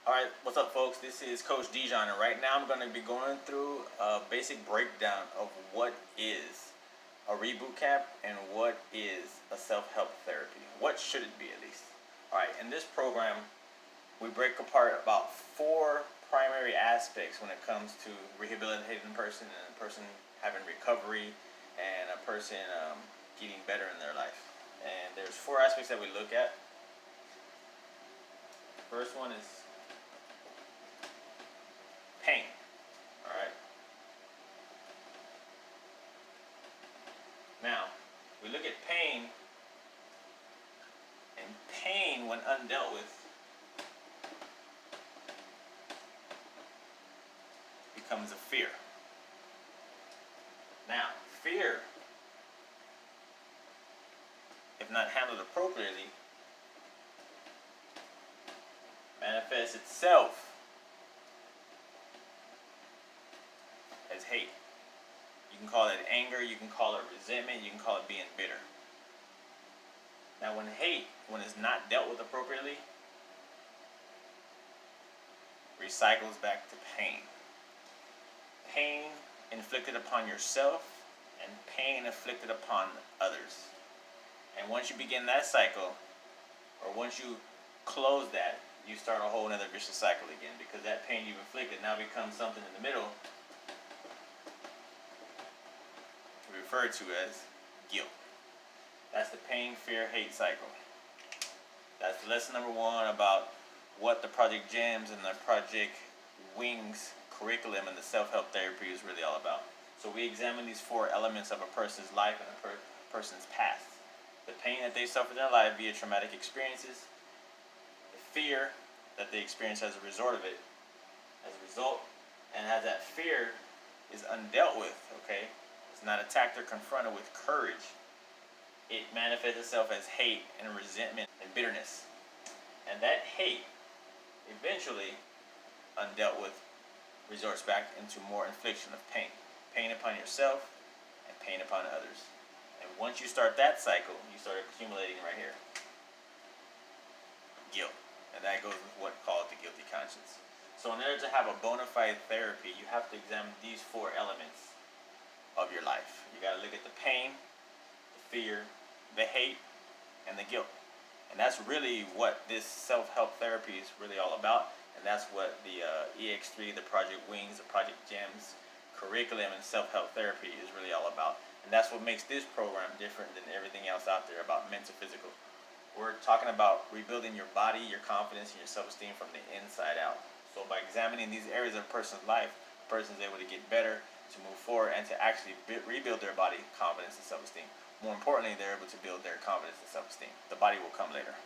Alright, what's up folks? This is Koach Dejon, and right now I'm going to be going through a basic breakdown of what is a reboot camp and what is a self-help therapy. What should it be, at least? Alright, in this program we break apart about 4 primary aspects when it comes to rehabilitating a person and a person having recovery and a person getting better in their life. And there's 4 aspects that we look at. The first one is pain. Alright. Now, we look at pain, and pain, when undealt with, becomes a fear. Now, fear, if not handled appropriately, manifests itself as hate. You can call it anger, you can call it resentment, you can call it being bitter. Now when hate, when it's not dealt with appropriately, recycles back to pain. Pain inflicted upon yourself and pain inflicted upon others. And once you begin that cycle, or once you close that, you start a whole other vicious cycle again, because that pain you've inflicted now becomes something in the middle referred to as guilt. That's the pain, fear, hate cycle. That's lesson number 1 about what the Project GEMS and the Project WINGS curriculum and the self-help therapy is really all about. So we examine these 4 elements of a person's life and a person's past. The pain that they suffered in their life via traumatic experiences, the fear that they experience as a result of it, and as that fear is undealt with, okay, it's not attacked or confronted with courage, it manifests itself as hate and resentment and bitterness. And that hate, eventually, undealt with, resorts back into more infliction of pain. Pain upon yourself and pain upon others. And once you start that cycle, you start accumulating right here. Guilt. And that goes with what's called the guilty conscience. So in order to have a bona fide therapy, you have to examine these 4 elements of your life. You got to look at the pain, the fear, the hate, and the guilt. And that's really what this self-help therapy is really all about. And that's what the EX3, the Project WINGS, the Project GEMS curriculum and self-help therapy is really all about. And that's what makes this program different than everything else out there about mental physical. We're talking about rebuilding your body, your confidence, and your self-esteem from the inside out. So by examining these areas of a person's life, a person's able to get better, to move forward, and to actually rebuild their body, confidence, and self-esteem. More importantly, they're able to build their confidence and self-esteem. The body will come later.